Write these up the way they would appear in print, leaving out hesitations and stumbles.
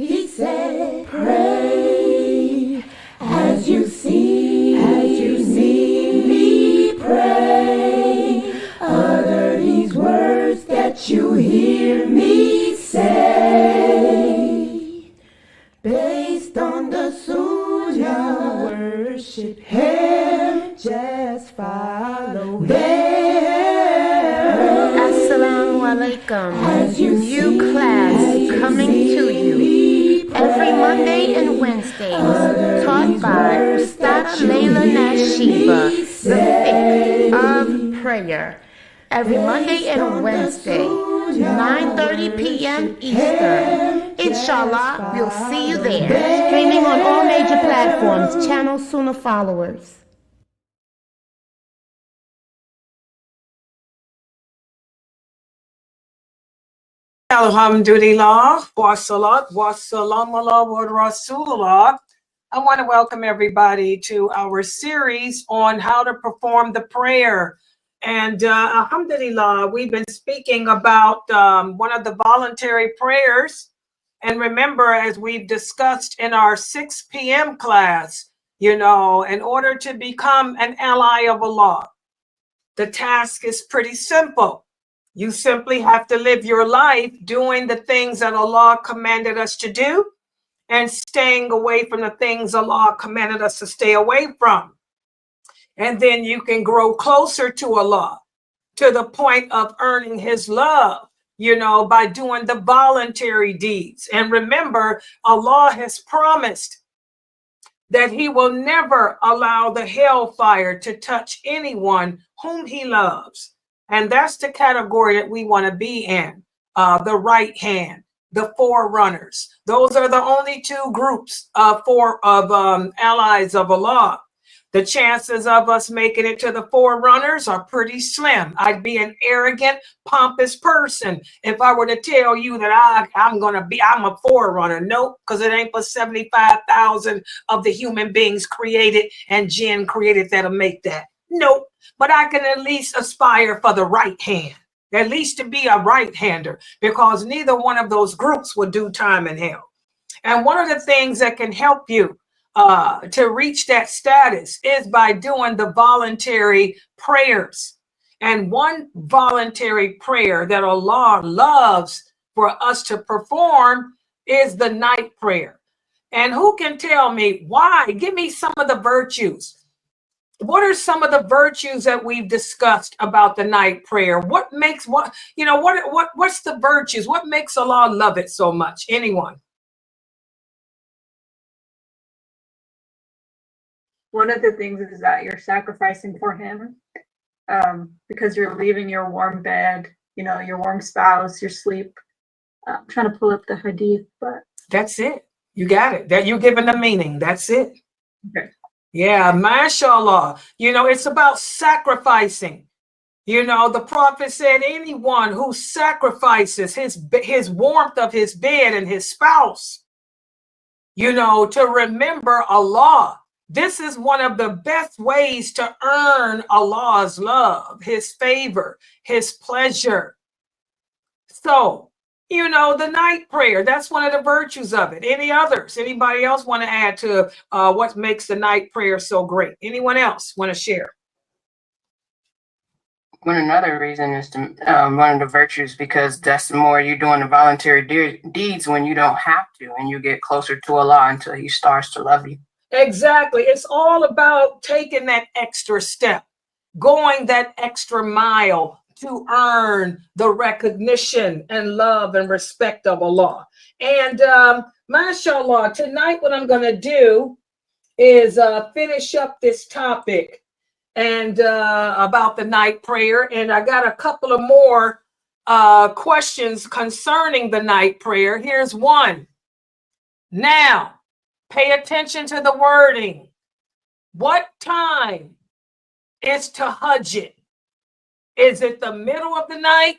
He said, pray as you see me pray. Utter these words that you hear me say. Based on the Sunnah, worship Him, just follow them. Assalamu alaikum. New class coming to you every Monday and Wednesdays, taught by Ustad Layla Nashiba, the fiqh of prayer. Every Monday and Wednesday, 9:30 p.m. Eastern. Inshallah, we'll see you there. Streaming on all major platforms. Channel Sunnahfollowers. Alhamdulillah, wa salat, wa salam ala wa rasulullah. I want to welcome everybody to our series on how to perform the prayer. And alhamdulillah, we've been speaking about one of the voluntary prayers. And remember, as we've discussed in our 6 p.m. class, in order to become an ally of Allah, the task is pretty simple. You simply have to live your life doing the things that Allah commanded us to do and staying away from the things Allah commanded us to stay away from. And then you can grow closer to Allah to the point of earning His love, by doing the voluntary deeds. And remember, Allah has promised that He will never allow the hellfire to touch anyone whom He loves. And that's the category that we want to be in, the right hand, the forerunners. Those are the only two groups of allies of Allah. The chances of us making it to the forerunners are pretty slim. I'd be an arrogant, pompous person if I were to tell you that I'm a forerunner. Nope, because it ain't but 75,000 of the human beings created and jinn created that'll make that. Nope. But I can at least aspire for the right hand, at least to be a right-hander, because neither one of those groups will do time in hell. And one of the things that can help you to reach that status is by doing the voluntary prayers. And one voluntary prayer that Allah loves for us to perform is the night prayer. And who can tell me why? Give me some of the virtues. What are some of the virtues that we've discussed about the night prayer? What's the virtues? What makes Allah love it so much? Anyone? One of the things is that you're sacrificing for Him, because you're leaving your warm bed, your warm spouse, your sleep. I'm trying to pull up the hadith, but that's it. You got it. That you're giving the meaning. That's it. Okay. Yeah, mashallah. It's about sacrificing. The Prophet said anyone who sacrifices his warmth of his bed and his spouse, to remember Allah. This is one of the best ways to earn Allah's love, His favor, His pleasure. So, the night prayer, that's one of the virtues of it. Any others? Anybody else want to add to what makes the night prayer so great? Anyone else want to share? Another reason is to one of the virtues, because that's the more you're doing the voluntary deeds when you don't have to, and you get closer to Allah until He starts to love you. Exactly. It's all about taking that extra step, going that extra mile to earn the recognition and love and respect of Allah. And mashallah, tonight what I'm going to do is finish up this topic and about the night prayer. And I got a couple of more questions concerning the night prayer. Here's one. Now, pay attention to the wording. What time is tahajjud? Is it the middle of the night,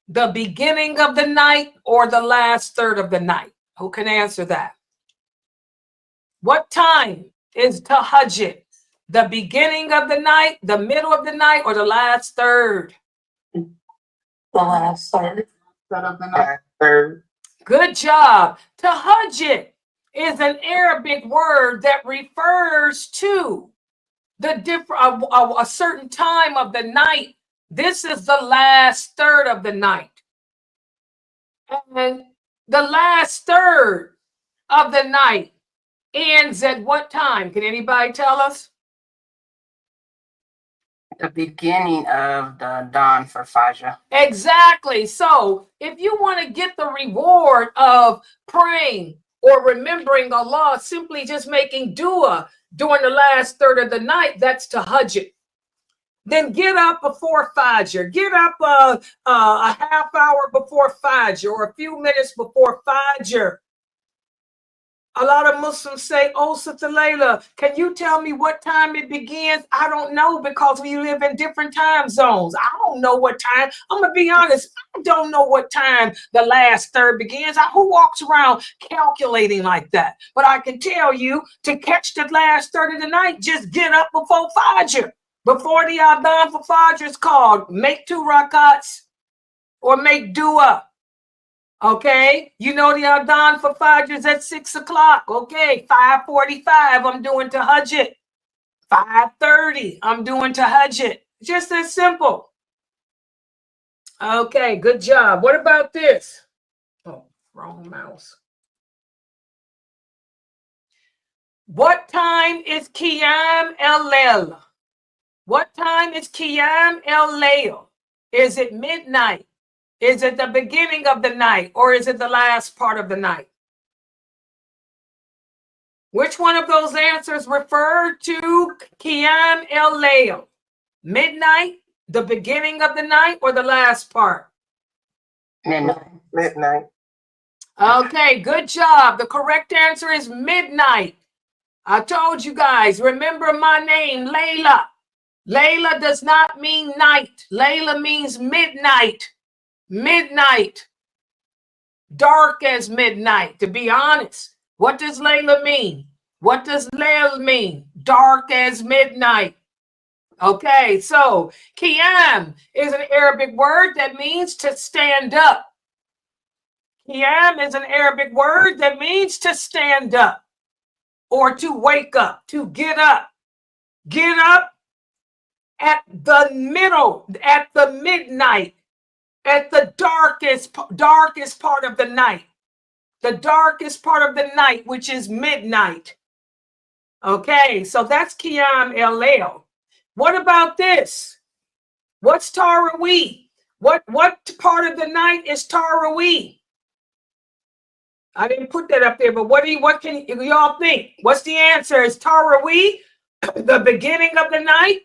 the beginning of the night, or the last third of the night? Who can answer that? What time is tahajjud? The beginning of the night, the middle of the night, or the last third? The last third of the night. Third. Good job. Tahajjud is an Arabic word that refers to the a certain time of the night. This is the last third of the night. And the last third of the night ends at what time? Can anybody tell us? The beginning of the dawn for Fajr. Exactly. So if you want to get the reward of praying or remembering Allah, simply just making dua during the last third of the night, that's tahajjud. Then get up before Fajr. Get up a half hour before Fajr or a few minutes before Fajr. A lot of Muslims say, oh, Sister Layla, can you tell me what time it begins? I don't know, because we live in different time zones. I don't know what time. I'm going to be honest. I don't know what time the last third begins. Who walks around calculating like that? But I can tell you, to catch the last third of the night, just get up before Fajr. Before the Adhan for Fajr is called, make 2 rakats or make dua. Okay, you know the Adhan for Fajr is at 6 o'clock. Okay, 5:45, I'm doing tahajjud. 5:30, I'm doing tahajjud. Just as simple. Okay, good job. What about this? Oh, wrong mouse. What time is Qiyam el-Layl? What time is Qiyam el-Layl? Is it midnight? Is it the beginning of the night, or is it the last part of the night? Which one of those answers refer to Qiyam el-Layl? Midnight, the beginning of the night, or the last part? Midnight. Midnight. Okay, good job. The correct answer is midnight. I told you guys, remember my name, Layla. Layla does not mean night. Layla means midnight. Midnight. Dark as midnight, to be honest. What does Layla mean? What does Layl mean? Dark as midnight. Okay, so Qiyam is an Arabic word that means to stand up. Qiyam is an Arabic word that means to stand up or to wake up, to get up. Get up at the middle, at the midnight, at the darkest part of the night. The darkest part of the night, which is midnight. Okay, so that's Qiyam el-Layl. What about this? What's Taraweeh? What part of the night is Taraweeh? I didn't put that up there, but what can y'all think? What's the answer? Is Taraweeh the beginning of the night,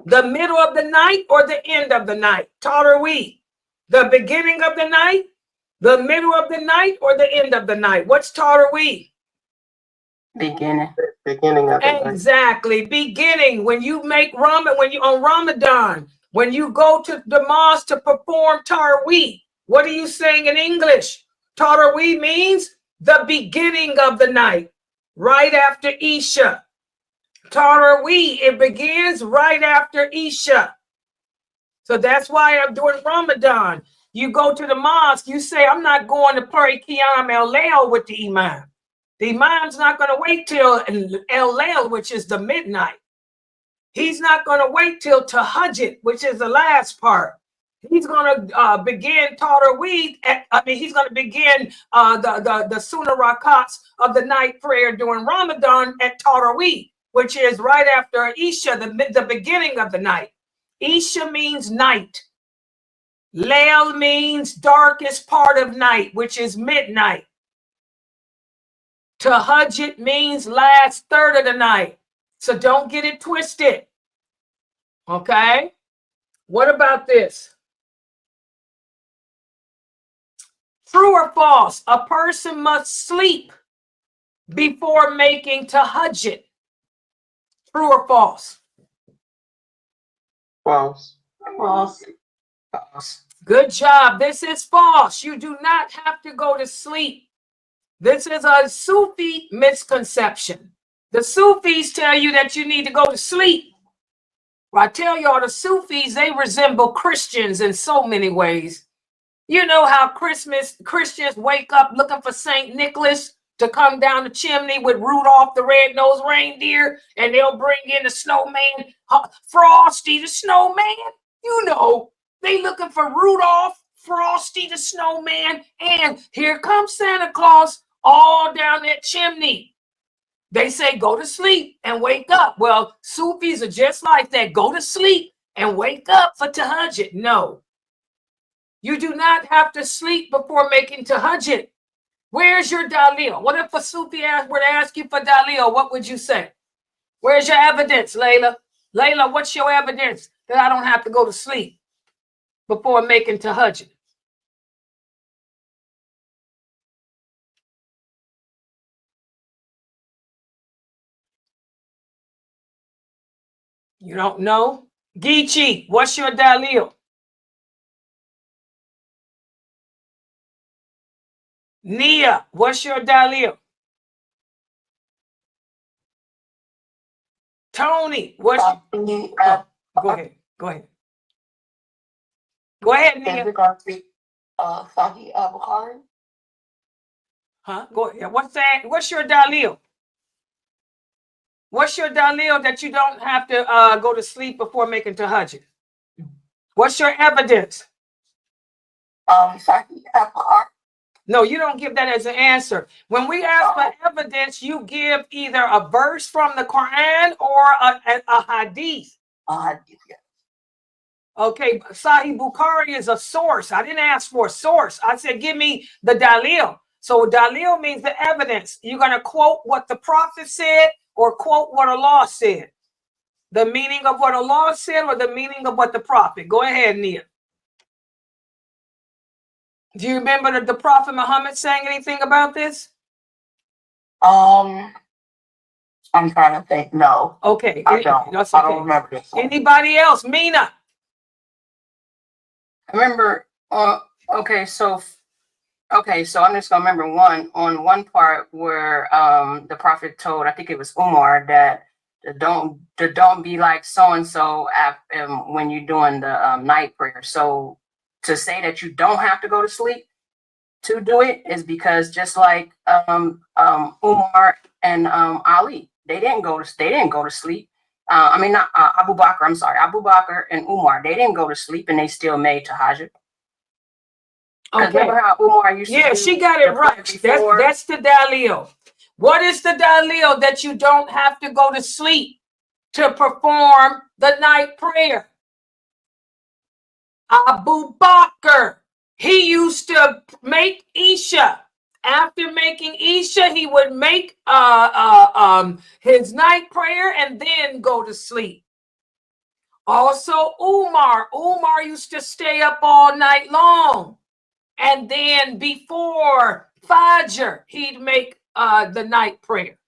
the middle of the night, or the end of the night? Taraweeh, the beginning of the night, the middle of the night, or the end of the night? What's Taraweeh? Beginning. Beginning of the night. Exactly, beginning. When you make on Ramadan, when you go to the mosque to perform Taraweeh, what are you saying in English? Taraweeh means the beginning of the night, right after Isha. Taraweeh, it begins right after Isha. So that's why I'm doing Ramadan. You go to the mosque, you say, I'm not going to pray Qiyam el-Layl with the Imam. The Imam's not going to wait till el-Layl, which is the midnight. He's not going to wait till Tahajjud, which is the last part. He's going to begin Taraweeh. He's going to begin the Sunnah Rakats of the night prayer during Ramadan at Taraweeh, which is right after Isha, the beginning of the night. Isha means night. Layl means darkest part of night, which is midnight. Tahajjud means last third of the night. So don't get it twisted. Okay? What about this? True or false? A person must sleep before making tahajjud. True or false? False. False. False. Good job. This is false. You do not have to go to sleep. This is a Sufi misconception. The Sufis tell you that you need to go to sleep. Well, I tell y'all, the Sufis, they resemble Christians in so many ways. You know how Christians wake up looking for St. Nicholas to come down the chimney with Rudolph the red-nosed reindeer, and they'll bring in the snowman, Frosty the snowman. You know, they looking for Rudolph, Frosty the snowman, and here comes Santa Claus all down that chimney. They say go to sleep and wake up. Well, Sufis are just like that. Go to sleep and wake up for tahajjud. No. You do not have to sleep before making tahajjud. Where's your dalil? What if a Sufi were to ask you for dalil? What would you say? Where's your evidence, Layla? Layla, what's your evidence that I don't have to go to sleep before making tahajjud? You don't know? Geechee, what's your dalil? Nia, what's your dalil? Tony, what's your... Go ahead. Go ahead. Go ahead, Nia. Sahih Bukhari. Huh? Go ahead. What's that? What's your dalil? What's your dalil that you don't have to go to sleep before making tahajjud? What's your evidence? Sahih Bukhari. No, you don't give that as an answer. When we ask for evidence, you give either a verse from the Quran or a hadith. Yeah. Okay, Sahih Bukhari is a source. I didn't ask for a source. I said, give me the dalil. So dalil means the evidence. You're going to quote what the Prophet said or quote what Allah said. The meaning of what Allah said or the meaning of what the Prophet. Go ahead, Nia. Do you remember the Prophet Muhammad saying anything about this? I'm trying to think. No. Okay. I don't. That's okay. I don't remember this one. Anybody else? Mina. I remember, okay, so I'm just gonna remember one part where the Prophet told, I think it was Umar, that don't be like so and so when you're doing the night prayer. So to say that you don't have to go to sleep to do it is because just like Umar and Ali, they didn't go to sleep. I mean, not Abu Bakr. I'm sorry, Abu Bakr and Umar. They didn't go to sleep, and they still made tahajjud. Okay. Remember how Umar used to? Yeah, she got it right. That's the dalil. What is the dalil that you don't have to go to sleep to perform the night prayer? Abu Bakr, he used to make Isha. After making Isha, he would make his night prayer and then go to sleep. Also, Umar used to stay up all night long. And then before Fajr, he'd make the night prayer.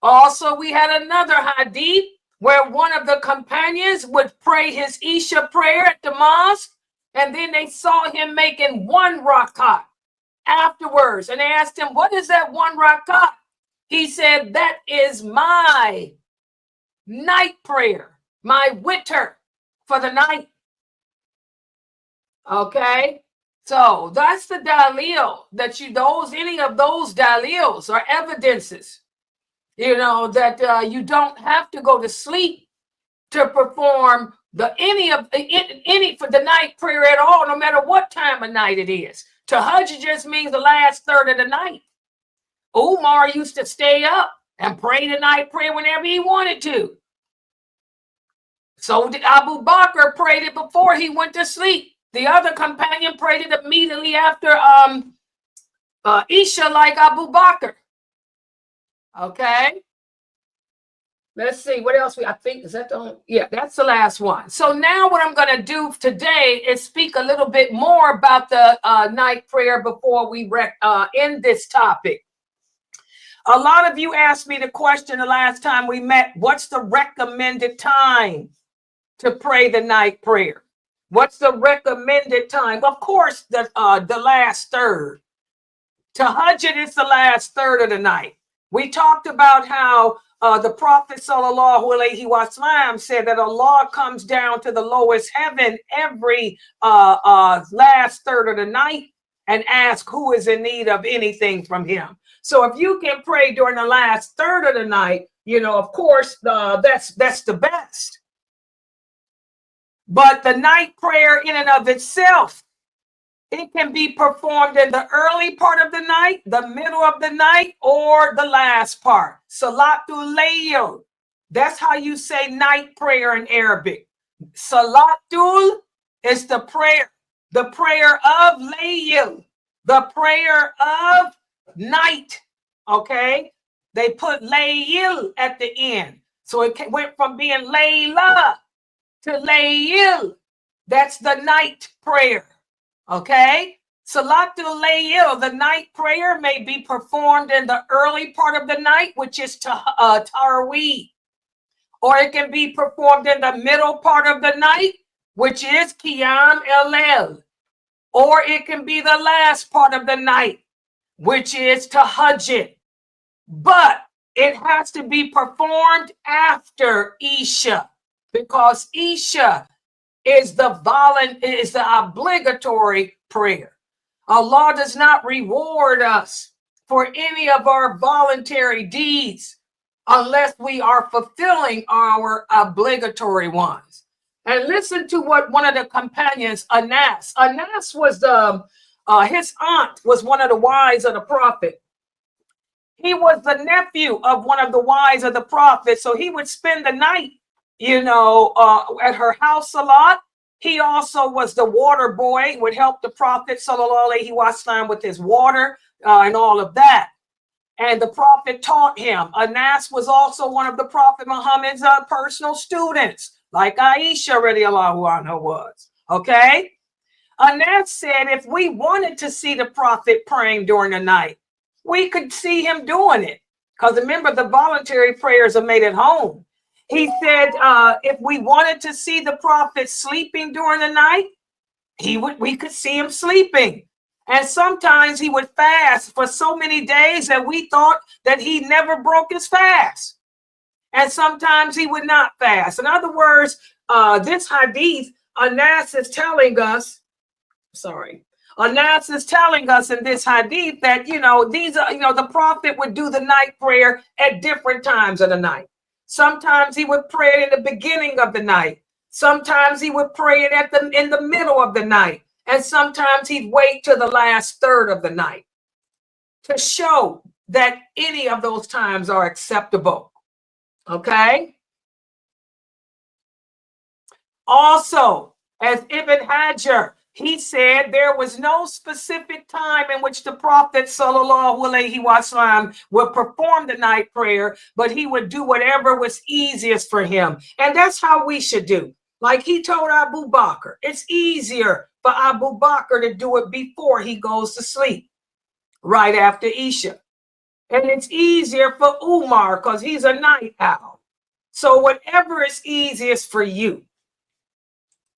Also, we had another hadith where one of the companions would pray his Isha prayer at the mosque, and then they saw him making one rakat afterwards. And they asked him, what is that one rakat? He said, that is my night prayer, my witr for the night. Okay? So that's the dalil that any of those dalils are evidences, that you don't have to go to sleep to perform any for the night prayer at all, no matter what time of night it is. Tahajjud just means the last third of the night. Umar used to stay up and pray the night prayer whenever he wanted to. So did Abu Bakr, prayed it before he went to sleep. The other companion prayed it immediately after Isha, like Abu Bakr. Okay. Let's see what else I think is that that's the last one. So now what I'm going to do today is speak a little bit more about the night prayer before we end this topic. A lot of you asked me the question the last time we met, what's the recommended time to pray the night prayer? What's the recommended time? Of course, the last third. Tahajjud is the last third of the night. We talked about how the Prophet sallallahu alaihi wasallam said that Allah comes down to the lowest heaven every last third of the night and asks who is in need of anything from him. So if you can pray during the last third of the night, you know, of course, that's the best. But the night prayer in and of itself, it can be performed in the early part of the night, the middle of the night, or the last part. Salatul Layl. That's how you say night prayer in Arabic. Salatul is the prayer of Layl, the prayer of night. Okay? They put Layl at the end. So it went from being Layla to Layl. That's the night prayer. Okay, Salatul Layl, the night prayer, may be performed in the early part of the night, which is Tarweeh, or it can be performed in the middle part of the night, which is Qiyam el-Lail, or it can be the last part of the night, which is Tahajjud. But it has to be performed after Isha, because Isha is the obligatory prayer. Allah does not reward us for any of our voluntary deeds unless we are fulfilling our obligatory ones. And listen to what one of the companions, Anas was his aunt was one of the wives of the Prophet. He was the nephew of one of the wives of the Prophet, so he would spend the night, at her house a lot. He also was the water boy, would help the Prophet sallallahu alaihi wasallam with his water and all of that. And the Prophet taught him. Anas was also one of the Prophet Muhammad's personal students, like Aisha radiallahu anha was. Okay? Anas said if we wanted to see the Prophet praying during the night, we could see him doing it. Because remember, the voluntary prayers are made at home. He said if we wanted to see the Prophet sleeping during the night, we could see him sleeping. And sometimes he would fast for so many days that we thought that he never broke his fast. And sometimes he would not fast. In other words, this hadith, Anas is telling us in this hadith that, these are, the Prophet would do the night prayer at different times of the night. Sometimes he would pray it in the beginning of the night. Sometimes he would pray it in the middle of the night. And sometimes he'd wait to the last third of the night to show that any of those times are acceptable. Okay? Also, as Ibn Hajar, he said there was no specific time in which the Prophet sallallahu alaihi wasallam would perform the night prayer, but he would do whatever was easiest for him. And that's how we should do. Like he told Abu Bakr, it's easier for Abu Bakr to do it before he goes to sleep, right after Isha. And it's easier for Umar because he's a night owl. So whatever is easiest for you.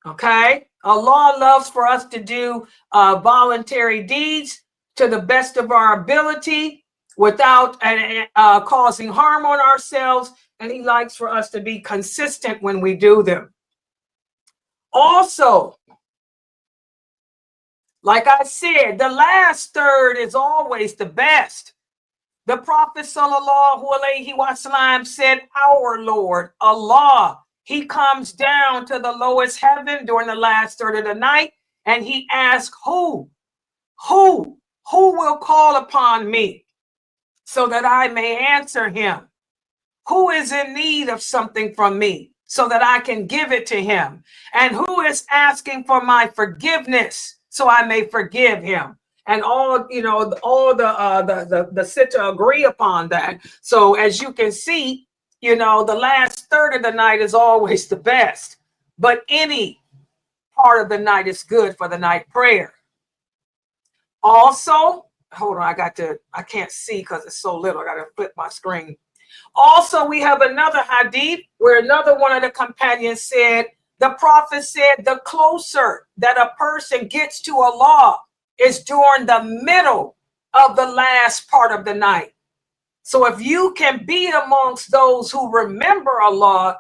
Okay? Allah loves for us to do voluntary deeds to the best of our ability without causing harm on ourselves. And he likes for us to be consistent when we do them. Also, like I said, the last third is always the best. The Prophet sallallahu alaihi wasallam said, our Lord, Allah, he comes down to the lowest heaven during the last third of the night, and he asks, who will call upon me so that I may answer him? Who is in need of something from me so that I can give it to him? And who is asking for my forgiveness so I may forgive him? And all the sitta agree upon that. So as you can see, the last third of the night is always the best, but any part of the night is good for the night prayer. Also, hold on, I can't see because it's so little. I got to flip my screen. Also, we have another hadith where another one of the companions said, the Prophet said, the closer that a person gets to Allah is during the middle of the last part of the night. So if you can be amongst those who remember Allah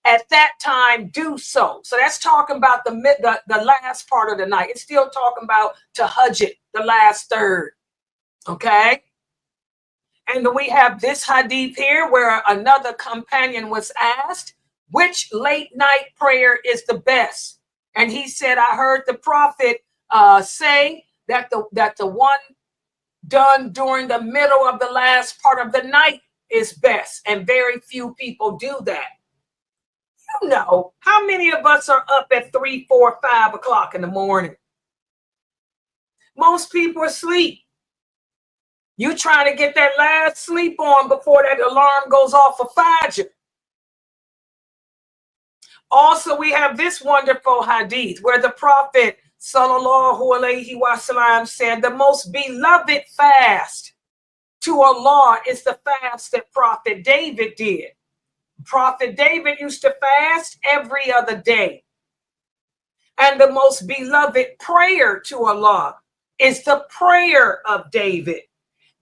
at that time, do so. So that's talking about the last part of the night. It's still talking about tahajjud, the last third. Okay. And we have this hadith here where another companion was asked, which late night prayer is the best? And he said, I heard the Prophet say that the one done during the middle of the last part of the night is best. And very few people do that. You know, how many of us are up at 3, 4, 5 o'clock in the morning? Most people are asleep. You trying to get that last sleep on before that alarm goes off for Fajr. Also, we have this wonderful hadith where the Prophet sallallahu alaihi wasallam said the most beloved fast to Allah is the fast that Prophet David did. Prophet David used to fast every other day. And the most beloved prayer to Allah is the prayer of David.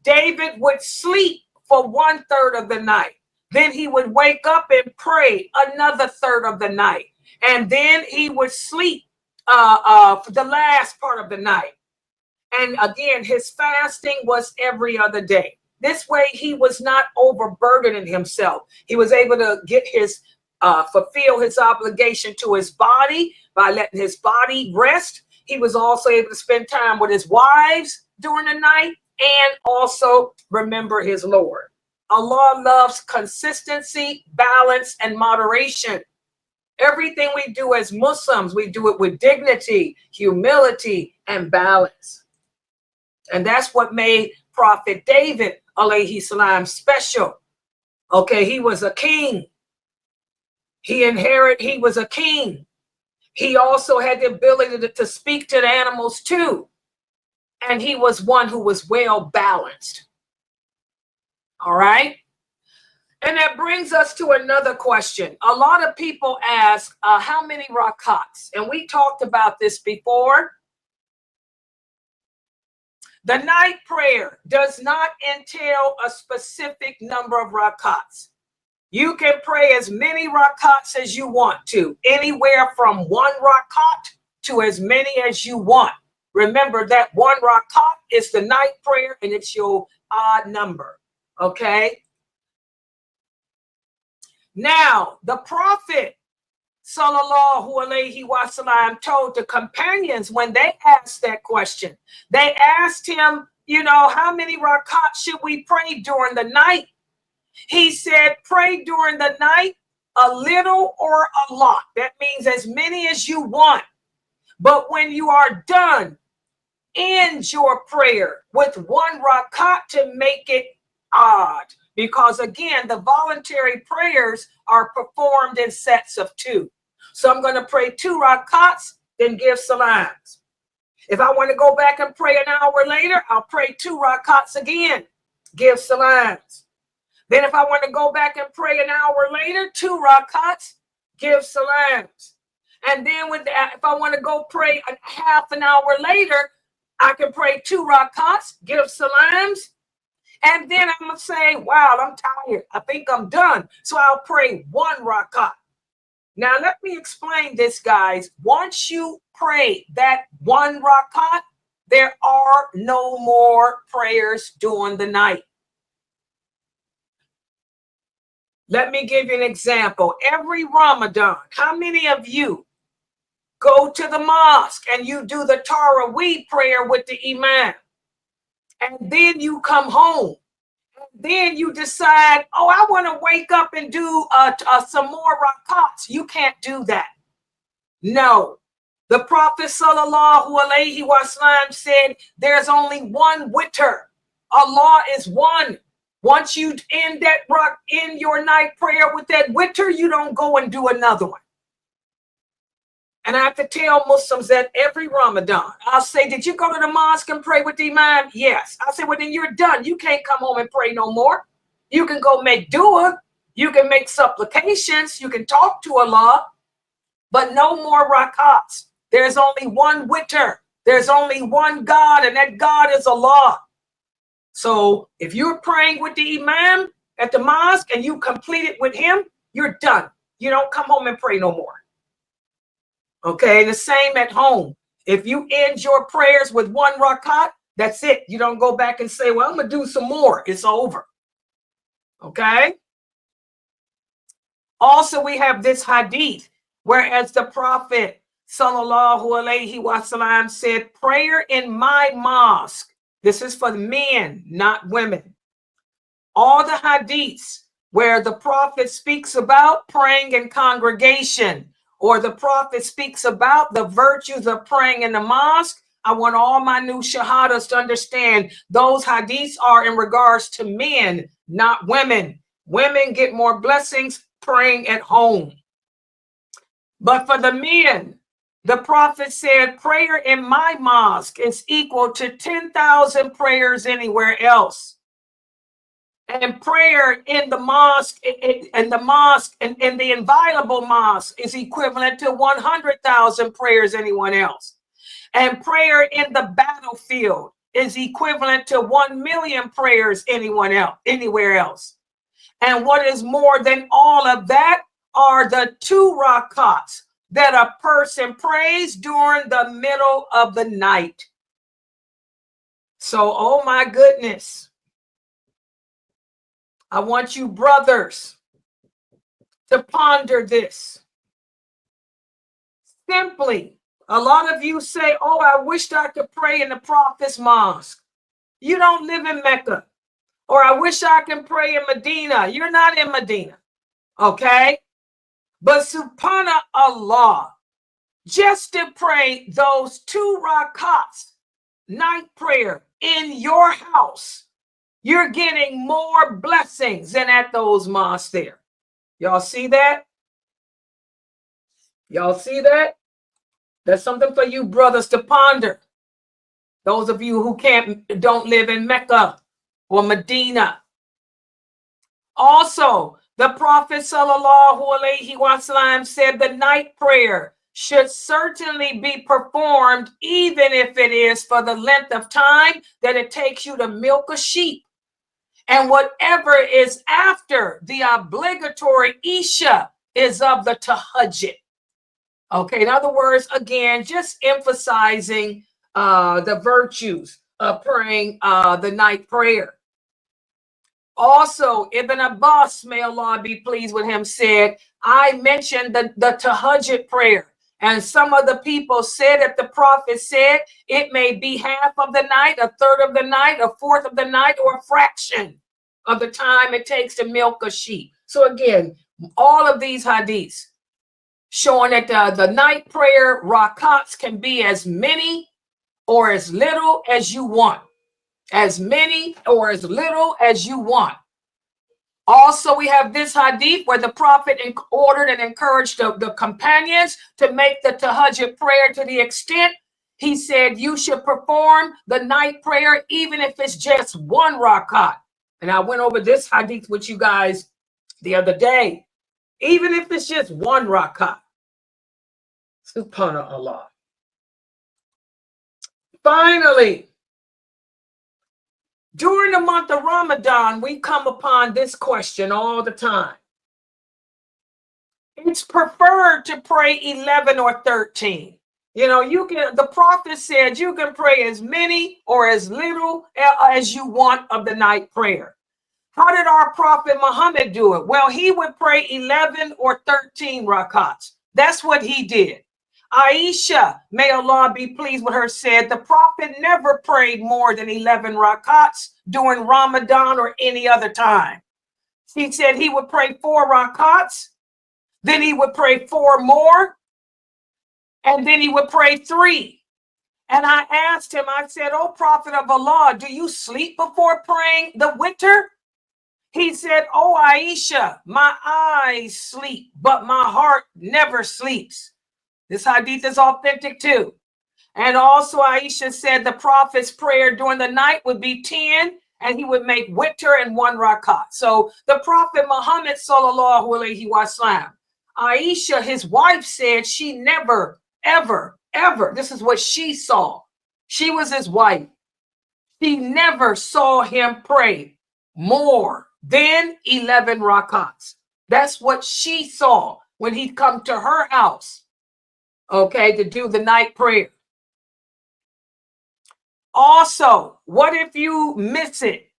David would sleep for 1/3 of the night. Then he would wake up and pray another third of the night. And then he would sleep for the last part of the night. And again, his fasting was every other day. This way, he was not overburdening himself. He was able to get fulfill his obligation to his body by letting his body rest. He was also able to spend time with his wives during the night and also remember his Lord. Allah loves consistency, balance, and moderation. Everything we do as Muslims, we do it with dignity, humility, and balance. And that's what made Prophet David, alayhi salam, special. Okay, he was a king. He was a king. He also had the ability to speak to the animals too. And he was one who was well balanced. All right. And that brings us to another question. A lot of people ask, how many rakats? And we talked about this before. The night prayer does not entail a specific number of rakats. You can pray as many rakats as you want to, anywhere from 1 rakat to as many as you want. Remember that 1 rakat is the night prayer and it's your odd number. Okay. Now, the Prophet sallallahu alaihi wasallam told the companions when they asked that question, they asked him, you know, how many rakats should we pray during the night? He said, pray during the night a little or a lot. That means as many as you want. But when you are done, end your prayer with 1 rakat to make it odd. Because again, the voluntary prayers are performed in sets of 2. So I'm going to pray 2 rakats, then give salams. If I want to go back and pray an hour later, I'll pray 2 rakats again, give salams. Then if I want to go back and pray an hour later, 2 rakats, give salams. And then if I want to go pray a half an hour later, I can pray 2 rakats, give salams. And then I'm going to say, wow, I'm tired. I think I'm done. So I'll pray 1 rakat. Now, let me explain this, guys. Once you pray that 1 rakat, there are no more prayers during the night. Let me give you an example. Every Ramadan, how many of you go to the mosque and you do the Taraweeh prayer with the imam? And then you come home. Then you decide, oh, I want to wake up and do some more rakats. You can't do that. No. The Prophet sallallahu alaihi wasallam said there's only 1 witr. Allah is one. Once you end your night prayer with that witr, you don't go and do another one. And I have to tell Muslims that every Ramadan, I'll say, did you go to the mosque and pray with the imam? Yes. I'll say, well, then you're done. You can't come home and pray no more. You can go make dua. You can make supplications. You can talk to Allah, but no more rakats. There's only 1 witr. There's only one God, and that God is Allah. So if you're praying with the imam at the mosque and you complete it with him, you're done. You don't come home and pray no more. Okay, the same at home. If you end your prayers with one rakat, that's it. You don't go back and say, well, I'm going to do some more. It's over. Okay. Also, we have this hadith, whereas the Prophet sallallahu alaihi wasallam said, prayer in my mosque. This is for men, not women. All the hadiths where the Prophet speaks about praying in congregation, or the Prophet speaks about the virtues of praying in the mosque, I want all my new shahadas to understand those hadiths are in regards to men, not women. Women get more blessings praying at home. But for the men, the Prophet said prayer in my mosque is equal to 10,000 prayers anywhere else. And prayer in the mosque, in the inviolable mosque is equivalent to 100,000 prayers anyone else. And prayer in the battlefield is equivalent to 1 million prayers anywhere else. And what is more than all of that are the 2 rakats that a person prays during the middle of the night. So, oh my goodness. I want you brothers to ponder this. Simply, a lot of you say, oh, I wished I could pray in the Prophet's mosque. You don't live in Mecca. Or I wish I can pray in Medina. You're not in Medina. Okay? But subhanallah, just to pray those 2 rakats, night prayer in your house, you're getting more blessings than at those mosques there. Y'all see that? Y'all see that? That's something for you brothers to ponder. Those of you who don't live in Mecca or Medina. Also, the Prophet sallallahu alaihi wasallam said the night prayer should certainly be performed, even if it is for the length of time that it takes you to milk a sheep. And whatever is after the obligatory Isha is of the tahajjud. Okay, in other words, again, just emphasizing the virtues of praying the night prayer. Also, Ibn Abbas, may Allah be pleased with him, said, I mentioned the tahajjud prayer. And some of the people said that the Prophet said it may be half of the night, a third of the night, a fourth of the night, or a fraction of the time it takes to milk a sheep. So again, all of these hadiths showing that the night prayer rakats can be as many or as little as you want. As many or as little as you want. Also, we have this hadith where the Prophet ordered and encouraged the companions to make the tahajjud prayer to the extent he said you should perform the night prayer even if it's just 1 rakat. And I went over this hadith with you guys the other day. Even if it's just 1 rakat. Subhanallah. Finally, during the month of Ramadan, we come upon this question all the time. It's preferred to pray 11 or 13. You know, the Prophet said you can pray as many or as little as you want of the night prayer. How did our Prophet Muhammad do it? Well, he would pray 11 or 13 rakats. That's what he did. Aisha, may Allah be pleased with her, said the Prophet never prayed more than 11 rakats during Ramadan or any other time. She said he would pray 4 rakats, then he would pray 4 more, and then he would pray 3. And I asked him, I said, oh, Prophet of Allah, do you sleep before praying the witr? He said, oh, Aisha, my eyes sleep, but my heart never sleeps. This hadith is authentic too. And also Aisha said the Prophet's prayer during the night would be 10 and he would make witr and 1 rakat. So the Prophet Muhammad sallallahu alaihi wasallam, Aisha, his wife, said she never, ever, this is what she saw. She was his wife. She never saw him pray more than 11 rakats. That's what she saw when he come to her house, okay, to do the night prayer. Also, what if you miss it?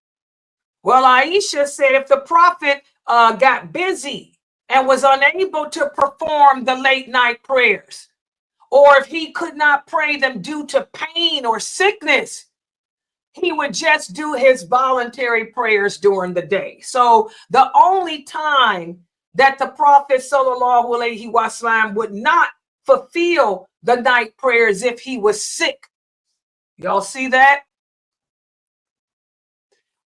Well, Aisha said if the prophet got busy and was unable to perform the late night prayers, or if he could not pray them due to pain or sickness, he would just do his voluntary prayers during the day. So the only time that the Prophet sallallahu alaihi wasallam would not fulfill the night prayers if he was sick. Y'all see that?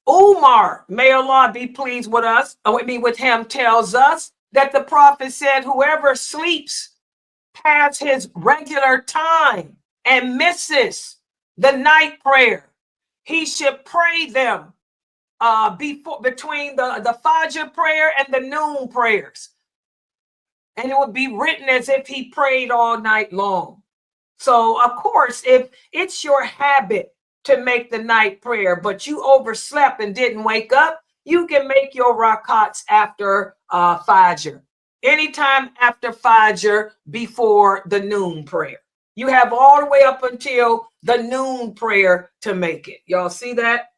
Umar, may Allah be pleased with us, with him, tells us that the Prophet said, whoever sleeps past his regular time and misses the night prayer, he should pray them between the Fajr prayer and the noon prayers. And it would be written as if he prayed all night long. So, of course, if it's your habit to make the night prayer, but you overslept and didn't wake up, you can make your rakats after Fajr. Anytime after Fajr before the noon prayer. You have all the way up until the noon prayer to make it. Y'all see that?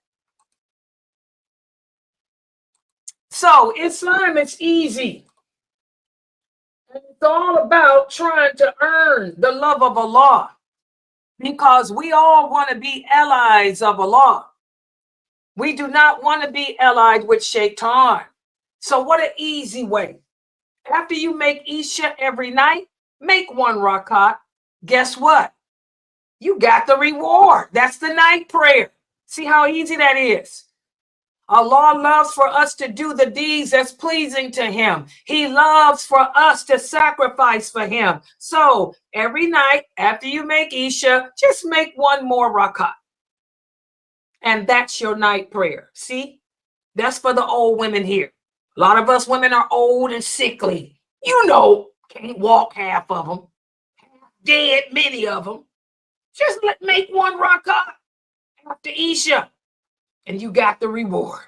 So Islam is easy. It's all about trying to earn the love of Allah, because we all want to be allies of Allah. We do not want to be allied with Shaitan. So what an easy way. After you make Isha every night, make one rakat. Guess what? You got the reward. That's the night prayer. See how easy that is? Allah loves for us to do the deeds that's pleasing to him. He loves for us to sacrifice for him. So every night after you make Isha, just make one more rakat. And that's your night prayer. See, that's for the old women here. A lot of us women are old and sickly. You know, can't walk half of them. Dead, many of them. Just make one rakat after Isha, and you got the reward.